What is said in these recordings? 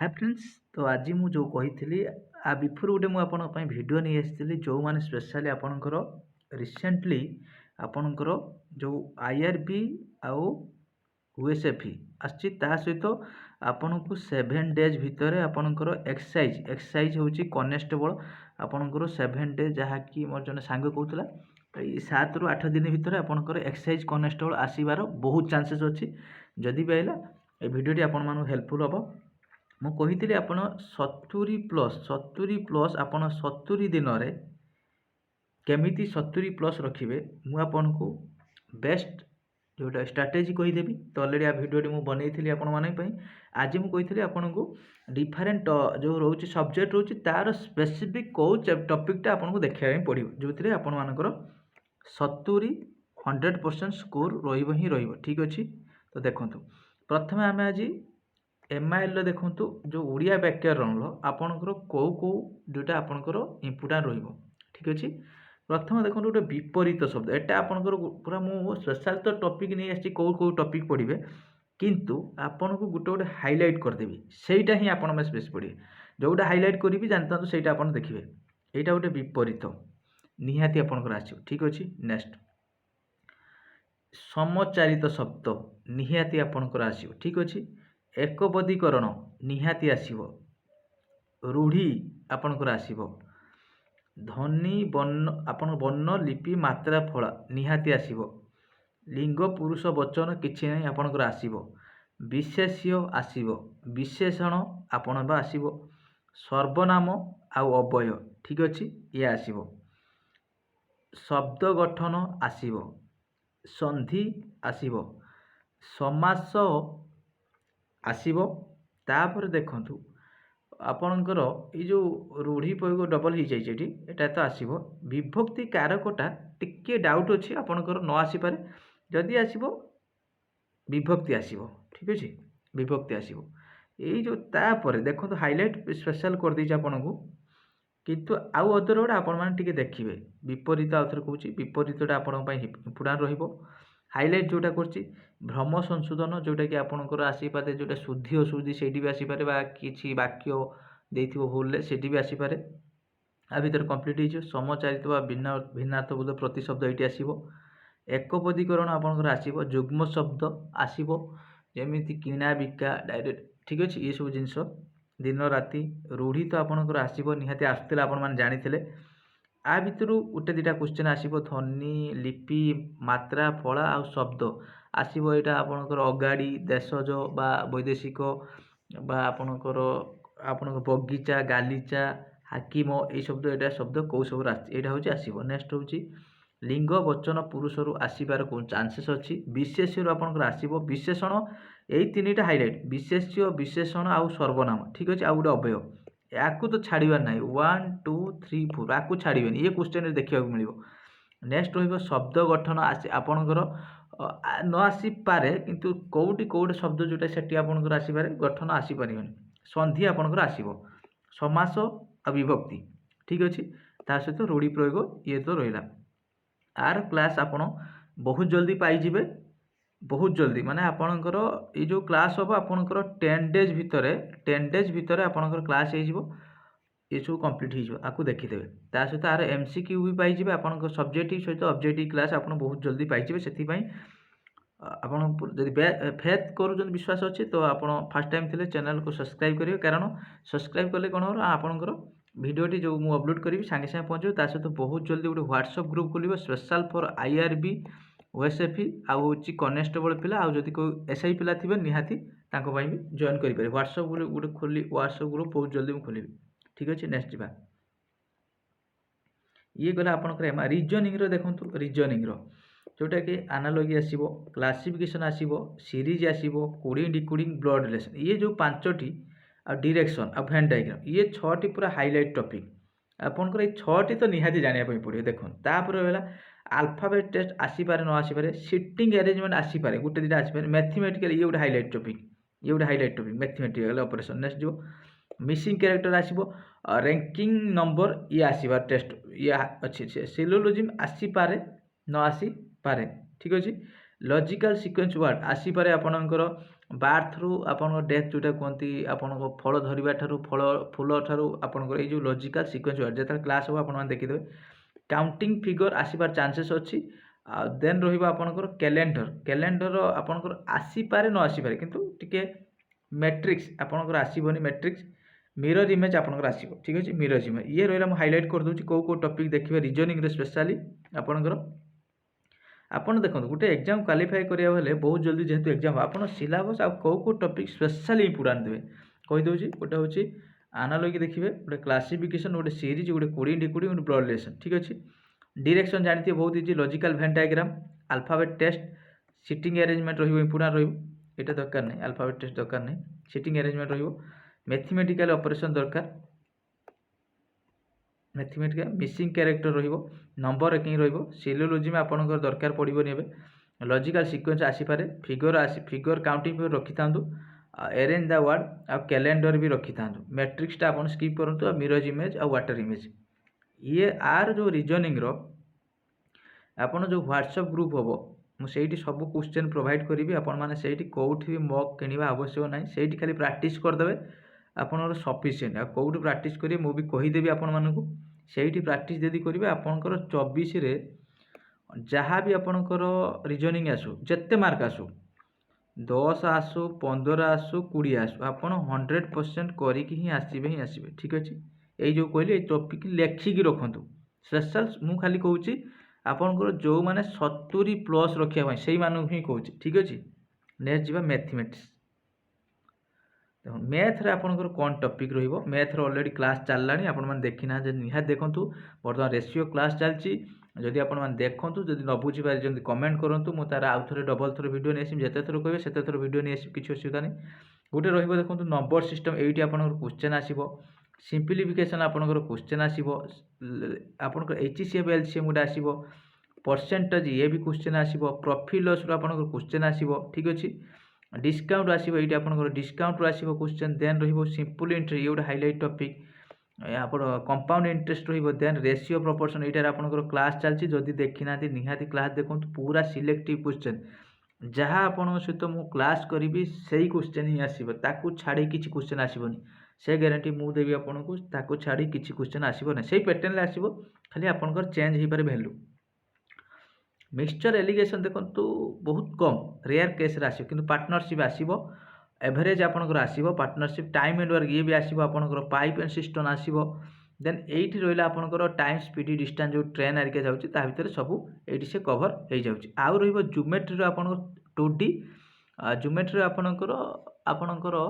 Hi friends. तो आज मु जो कही आ बिफोर गोटे मुझे वीडियो नहीं आसी जो मैंने स्पेशली आपणकर रिसेंटली आपणकर जो आईआरबी आउ यूएसएफई आसी सहित आपन को 7 डेज भितर आपणकर एक्सरसाइज हूँ कनेस्टेबल आपणकर 7 डेज जहाँकि मोर जन सांग कहूला 7 ରୁ 8 दिन भितर आपणकर एक्सरसाइज कनेस्टेबल आसबार बहुत चांसेस अच्छी जदि भी आइला ए भिडियोटी आपण मानू हेल्पफुल हम। ମୁଁ କହିଥିଲି ଆପଣ 70+ ଆପଣ 70 ଦିନରେ କେମିତି 70+ ରଖିବେ ମୁଁ ଆପଣଙ୍କୁ ବେଷ୍ଟ जोटा स्ट्राटेजी कहीदेवी। तो अलरेडी आ भिडियोटी मुझे बनई आपण आज मुझे कही आपको डिफरेन्ट जो रोचे सब्जेक्ट रोचे तार स्पेसिफिक कौ टॉपिकटा आपको देखा पड़ो जो थे आपर 70-100% स्कोर रही ठीक अच्छे। तो देखो प्रथम आम आज एमआईएल देखूँ जो ओडिया व्याकरण आपणकर कौ कौ जोटा आपणकर इम्पोर्टाट ठीक अच्छे। प्रथम देखो गोटे विपरीत शब्द एटा आपणकर पूरा मु स्पेशल तो टॉपिक नहीं आसी कौ कौ टॉपिक पढ़े किंतु आपन को गोटे गोटे हाईलाइट करदेवी सेटा ही आपण स्पेस पढ़े जोटा हाईलाइट करी जानता तो सहीटा आप देखिए यहाँ गोटे विपरीत निहाती आपणकर आसो ठीक अच्छे। नेक्स्ट समचारित शब्द निहाती आपणकर आसो ठीक अच्छे। एकपदीकरण निहाती आसो रूढ़ी आपणकर आसो ध्वनि वर्ण आपण वर्ण लिपि मात्रा फल निहाती आसो लिंग पुरुष वचन किसी ना आपणकर आसो विशेष्य आसो विशेषण आपण आसो सर्वनाम आउ अव्यय ठीक अच्छे ये आसो शब्द गठन आसो संधि आसो समास आसो। तापर देखंतु आपणकर ये जो रूढ़ी प्रयोग डबल हो जाइए एटा तो आसो विभक्ति कारकटा टिके डाउट अच्छी आपणकर न आसीपारे जदि आसो विभक्ति आसो ठीक अच्छे विभक्ति आसो यही जो तापर देखो हाईलाइट स्पेशल कर देछि आपन को किंतु आउ अदर गुड़ा आपण मैंने देखिए विपरीत आउ थे कहूँ विपरीतटा आपण इम्पोर्टाट रहिबो। हाईलाइट जोटा करछि भ्रम संशोधन जोटा कि आपणकर आसीपारे जोटा शुद्धि अशुद्धि से भी आसीपारे बा किछि वाक्य देथिबो भूल से भी आसीपारे आ भीतर कंप्लीट हो समचारित भिन्नार्थबोध प्रतिशब्द ये आसो एकपदीकरण आपणकर आसो जुग्म शब्द आसो जमीती किणा बिका डायरेक्ट ठीक अच्छे ये सब जिनस दिन राति रूढ़ी तो आपणकर आसो निहाती आसुला आपण मैंने जानी आ भितर गोटे दुटा क्वेश्चन आसो ध्वनि लिपि मात्रा फल आ शब्द आसो यहाँ आपणकर अगाड़ी देशज बा वैदेशिक बा आपणकर बगीचा गालीचा हाकिम ये शब्द यहाँ शब्द कौ सब यहाँ हूँ आसो। नेक्स्ट हूँ लिंग वचन पुरुष रु आसबार कौन चांसेस अच्छी विशेष्य आपंकर आसो विशेषण यही तीन हाईलाइट विशेष्य विशेषण आउ सर्वनाम ठीक अच्छे आउ गोटे अव्यय या तो छाड़ार ना 1 2 3 4 आपको छाड़े ये क्वेश्चन देखा मिले। नेक्स्ट शब्द गठन आपणकर न आसीपारे किंतु कौटी कौटे शब्द जोटा से आपंकर आसपारे गठन आसीपर संधि आपंकर आसो समास आ विभक्ति ठीक अच्छे ता सहित रूढ़ी प्रयोग ये तो रहा आर क्लास आपण बहुत जल्दी पाइबे बहुत जल्दी माने आपणकर ये जो क्लास हम आपणकर 10 डेज भितर आपणकर क्लास हो ये सब कंप्लीट हो आपको देखीदे ता सहित आर एमसीक्यू भी पाइबे आपणकर सब्जेक्टिव सहित ऑब्जेक्टिव क्लास आप बहुत जल्दी पाइबे से जब फेथ कर विश्वास अच्छे तो आप फास्ट टाइम थे चैनल को सब्सक्राइब करेंगे कारण सब्सक्राइब कले कौन हो आपणकर भिडियोटी जो मुझे अपलोड करी सागे सागे पहुँचे ता सहित बहुत जल्दी गोटे व्हाट्सएप ग्रुप खोल स्पेशल फॉर आईआरबी ओएसएफई आउ कनेस्टेबल पिला आउ जदि कोई एसआई पिला थे निहाती भी जॉइन करेंगे व्हाट्सएप ग्रुप गोटे खोली व्हाट्सएप ग्रुप बहुत जल्दी मुझे खोलि ठीक अच्छे। नेक्स्ट जा ये गला आपंकर रिजनिंग देखो रिजनिंग जोटा कि आनालोगी आसो क्लासिफिकेशन आसो सीरीज आसो कोडिंग डिकोडिंग ब्लड रिलेशन ये जो 5टी आ डायरेक्शन आ वेन डायग्राम ये 6टी पूरा हाईलाइट टॉपिक आपंकर ये 6टी तो निहाती जानापी पड़े। देखो तापर है अल्फाबेट टेस्ट आसीपारे न आसीपारे सिटिंग अरेंजमेंट आसीपारे गोटे दुटा आसीपारे मैथमेटिकल ये गोटे हाईलाइट टॉपिक ये गोटे highlight topic mathematical operation. Next जो मिसिंग कैरेक्टर आसो रैंकिंग नंबर ये आसबार टेस्ट ये अच्छे सिलोलोजिम आसीपारे न आसीपारे ठीक अच्छे। लॉजिकल सीक्वेंस वर्ड आसीपारे आपणकर बार्थ रु आपन डेथ जोटा कहती आपन फल धरिबा ठारू फल फूल ठारू आपन ये जो लॉजिकल सीक्वेंस वर्ड जेता क्लास हो आपन देखिदेवे काउंटिंग फिगर आसीबार चांसेस अच्छी देन रहिबा आपनकर कैलेंडर कैलेंडर आपनकर आसी पारे न आसी पारे किंतु टिके मैट्रिक्स आपनकर आसीबनी मैट्रिक्स मिरर इमेज आपनकर आसीबो ठीक अछि मिरर इमेज ये रहिला हम हाइलाइट कर दोछि को टॉपिक देखिबे रीजनिंग रे स्पेशली आपनकर आपन देखंतु गुटे एग्जाम क्वालिफाई करिया बेले बहुत जल्दी जेहेतु एग्जाम आपन सिलेबस आ को टॉपिक स्पेशली इंपोर्टेंट देबे कहि दोछि गोटे होछि एनालॉजी देखिबे गोटे क्लासिफिकेशन गोटे सीरीज गोटे कोडिंग डिकोडिंग गोटे ब्लड रिलेशन ठीक अछि डायरेक्शन जानथि बहुत easy logical Venn diagram alphabet test sitting arrangement रहिबो इंपोर्टेंट रहिबो एटा दरकार नै अल्फाबेट टेस्ट दरकार नै सिटिंग अरेंजमेंट रहिबो मैथमेटिकल ऑपरेशन दरकार मैथमेटिकल मिसिंग कैरेक्टर रहिबो नंबर रेकिंग रहिबो सिलोलॉजी में आपनकर दरकार पड़िबो नेबे लॉजिकल सीक्वेंस आसी पारे फिगर काउंटिंग फिगर रखि थांदु अरेंज द वर्ड आ कैलेंडर भी रखि थांदु मैट्रिक्स टा आपन स्किप करंतु मिरर इमेज आ वाटर इमेज ये आर जो रीजनिंग रो आपन जो व्हाट्सएप ग्रुप होबो मु सेठी सब क्वेश्चन प्रोवाइड करिवि आपन माने सेठी कोठी भी मॉक किनिबा आवश्यक नाही सेठी खाली प्रैक्टिस कर देबे आपनर सफिशिएंट आ कोठी प्रैक्टिस करी मु भी कहि देबी आपन मानकु सेठी प्रैक्टिस जदी करिवे आपनकर 24 रे जहाँ भी आपनकर रीजनिंग आसु जत्ते मार्क आसु 10 आसु 15 आसु 20 आसु आपन 100% करिकि ही आसीबे ठीक अछि ए जो कहली ए टॉपिक लेखिकी रखंतु स्पेशल मु खाली कहूची आपनकर जो माने 70 प्लस रखिया भाई सेही मानु ही कहूची ठीक अछि नेक्स्ट जीवा मैथमेटिक्स देखो मैथ रे आपनकर कोन टॉपिक रहिबो मैथ रे ऑलरेडी क्लास चललानी आपन मन देखिना जे निहा देखंतु वर्तमान रेशियो क्लास चलची जदि आपन मन देखंतु जदि न बुझी पारे जदि कमेंट करंतु मु तारा आउ थरे डबल थरे वीडियो नेसिम जेते थरे कहबे सेते थरे वीडियो नेसिम किछि असुविधा नै गोटे रहिबो देखंतु नंबर सिस्टम एठी आपनकर क्वेश्चन आसीबो सिंपलीफिकेशन आपनकर क्वेश्चन आसीबो आपनकर एचसीएफ एलसीएम गुडा आसीबो परसेंटेज ये भी क्वेश्चन आसीबो प्रॉफिट लॉस रो आपनकर क्वेश्चन आसीबो ठीक अछि डिस्काउंट आसीबो एठी आपनकर डिस्काउंट रो आसीबो क्वेश्चन देन रहिबो सिंपल इंटरेस्ट ये गोटे हाइलाइट टॉपिक आपण कंपाउंड इंटरेस्ट रहिबो देन रेशियो प्रोपोर्शन एटार आपनकर क्लास चलची जदि देखिनाती निहाती क्लास देखंतु पूरा सिलेक्टिव क्वेश्चन जहाँ आपन सहित मु क्लास करी सही क्वेश्चन ही आसीबो ताकू छाड़ी किछि क्वेश्चन आसीबोनी से गारंटी मु देबी आपनको ताकू छाड़ी किछि क्वेश्चन आसीबो नै सेही पैटर्न ले आसीबो खाली आपनकर चेंज ही पारे वैल्यू मिक्सचर एलिगेशन देखंतु बहुत कम रेयर केस रे आसीबो किंतु पार्टनरशिप आसीबो एवरेज आपनकर आसीबो पार्टनरशिप टाइम एंड वर्क ये भी आसीबो आपनकर पाइप एंड सिस्टम आसीबो देन एठी रोइला आपनकर टाइम स्पीड डिस्टेंस जो ट्रेन आरिके जाउची ता भितर सब एठी से कवर हे जाउची आउ रहिबो ज्योमेट्री रो आपनकर 2D ज्योमेट्री आपनकर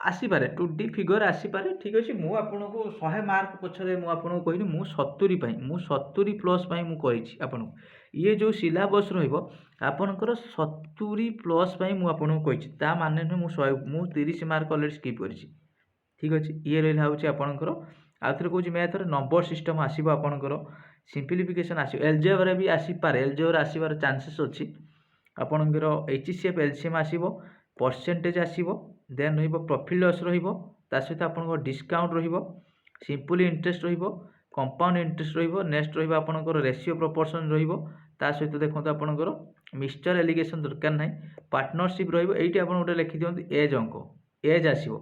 आसी पारे 2D फिगर आसी पारे ठीक अछि मु आपनको 100 मार्क पछरे मु आपनको कहिनी मु 70 पई मु 70 प्लस पई मु कहिछि आपनको ये जो सिलेबस रहिबो आपनकर 70 प्लस पई मु आपनको कहिछि ता माने न मु 100 मु 30 मार्क ऑलरेडी स्किप करिछि ठीक अछि ये रहिला होछि आपनकर आथरे कहूछि मैथ रे नंबर सिस्टम आसीबो आपनकर सिंपलीफिकेशन आसीबो अलजेब्रा भी आसी पारे अलजेब्रा आसीबार चांसेस अछि आपनकर एचसीएफ एलसीएम आसीबो परसेंटेज आसीबो देन रहिबो प्रॉफिट लॉस रहिबो ता सहित आपनकर डिस्काउंट रहिबो सिंपली इंटरेस्ट रहिबो कंपाउंड इंटरेस्ट रहिबो नेक्स्ट रहिबो आपनकर रेशियो प्रोपोर्शन रहिबो ता सहित देखंतु आपनकर मिक्सचर एलिगेशन दरकार नै पार्टनरशिप रहिबो एठी आपन उडे लिखि दियंतु एज अंक एज आसीबो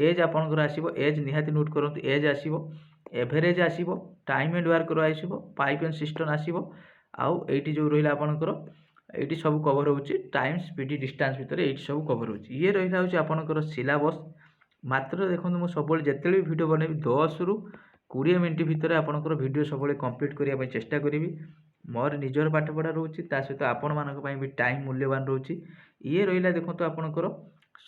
एज आपनकर आसीबो एज निहाती नोट करंतु एज आसीबो एवरेज आसीबो टाइम एंड वर्क रो आसीबो पाइप एंड सिस्टम आसीबो आउ एठी जो रहिला आपनकर एठी सब कवर होउची टाइम स्पीड डिस्टेंस भीतर एठी सब कवर होउची ये रहिला होउची आपनकर सिलेबस मात्र देखंतु मु सबले जेतेले वीडियो बनेबी 10 रु 20 मिनिट भीतर आपनकर वीडियो सबले कंप्लीट करिया पय चेष्टा करिवि मोर निजर पाठ पढा रहउची ता सहित आपन मानक पय भी टाइम मूल्यवान रहउची ये रहिला देखंतु आपनकर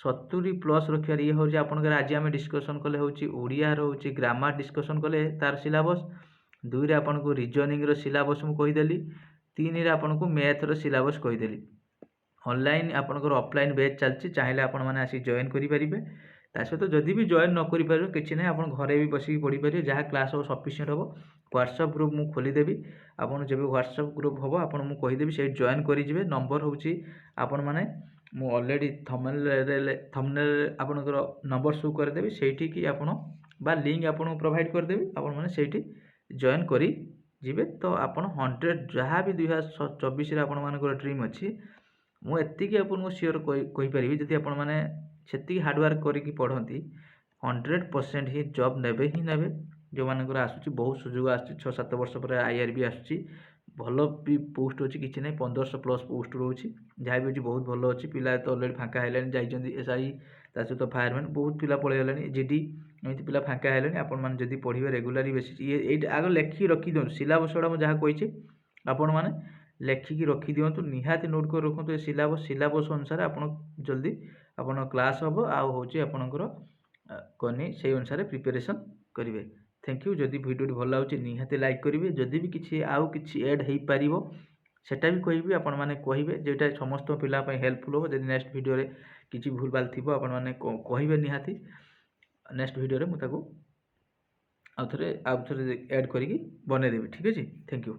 70 प्लस रखियार ये होउची आपनकर आज हम डिस्कशन कले होउची ओडिया रहउची ग्रामर डिस्कशन कले तार सिलेबस 2 रे आपनको रीजनिंग रो सिलेबस मु कहि देली 3 रे आपनको मैथ रो सिलेबस कहि देली ऑनलाइन आपनकर ऑफलाइन बैच चलची चाहिले आपन माने आसी जॉइन करि परिबे ता सहित जदि भी जॉइन न करि पारो किछि नै आपन घरे भी बसी पढि परिबे जहा क्लास हो सफिशिएंट हो व्हाट्सएप ग्रुप मु खोली देबी आपन जेबे व्हाट्सएप ग्रुप होबो आपन मु कहि देबी से जॉइन करि जिवे नंबर होउची आपन माने मु ऑलरेडी थंबनेल आपनकर नंबर शो कर देबी सेठी की आपन बा लिंक आपन प्रोवाइड कर देबी आपन माने सेठी जॉइन करि जिवे तो आपन 100 जहा भी 2024 रे आपन मानकर ड्रीम अछि ମୁଁ ଏତିକି ଆପଣଙ୍କୁ ସିଓର କହିପାରିବି ଯଦି ଆପଣମାନେ ସେତିକି ହାର୍ଡ଼ୱାର୍କ କରିକି ପଢ଼ନ୍ତି 100% ହିଁ ଜବ୍ ନେବେ ହିଁ ନେବେ। ଯେଉଁମାନଙ୍କର ଆସୁଛି ବହୁତ ସୁଯୋଗ ଆସୁଛି 6-7 ବର୍ଷ ପରେ IRB ଆସୁଛି, ଭଲ ବି ପୋଷ୍ଟ ଅଛି, କିଛି ନାହିଁ 1500 ପ୍ଲସ୍ ପୋଷ୍ଟ ରହୁଛି, ଯାହା ବି ଅଛି ବହୁତ ଭଲ ଅଛି। ପିଲା ତ ଅଲରେଡ଼ି ଫାଙ୍କା ହେଲେଣି, ଯାଇଛନ୍ତି SI, ତା ସହିତ ଫାୟାରମ୍ୟାନ୍ ବହୁତ ପିଲା ପଳେଇଗଲେଣି, GD ଏମିତି ପିଲା ଫାଙ୍କା ହେଲେଣି। ଆପଣମାନେ ଯଦି ପଢ଼ିବେ ରେଗୁଲାରି ବେସିସ୍ ଏଇଟା ଆଗ ଲେଖିକି ରଖିଦିଅନ୍ତୁ। ସିଲାବସ୍ ଗୁଡ଼ା ମୁଁ ଯାହା କହିଛି ଆପଣମାନେ ଲେଖିକି ରଖିଦିଅନ୍ତୁ, ନିହାତି ନୋଟ୍ କରି ରଖନ୍ତୁ ଏ ସିଲାବସ୍ ଅନୁସାରେ ଆପଣ ଜଲ୍ଦି ଆପଣଙ୍କ କ୍ଲାସ୍ ହେବ ଆଉ ହେଉଛି ଆପଣଙ୍କର କନି ସେଇ ଅନୁସାରେ ପ୍ରିପାରେସନ୍ କରିବେ। Thank you. ଯଦି ଭିଡ଼ିଓଟି ଭଲ ଲାଗୁଛି ନିହାତି ଲାଇକ୍ କରିବେ। ଯଦି ବି କିଛି ଆଉ କିଛି ଏଡ଼୍ ହେଇପାରିବ ସେଟା ବି କହିବି, ଆପଣମାନେ କହିବେ ଯେଉଁଟା ସମସ୍ତ ପିଲା ପାଇଁ ହେଲ୍ପଫୁଲ୍ ହେବ। ଯଦି ନେକ୍ସଟ ଭିଡ଼ିଓରେ କିଛି ଭୁଲଭାଲ ଥିବ ଆପଣମାନେ କହିବେ ନିହାତି, ନେକ୍ସଟ ଭିଡ଼ିଓରେ ମୁଁ ତାକୁ ଆଉ ଥରେ ଏଡ଼୍ କରିକି ବନେଇଦେବି। ଠିକ୍ ଅଛି, ଥ୍ୟାଙ୍କ ୟୁ।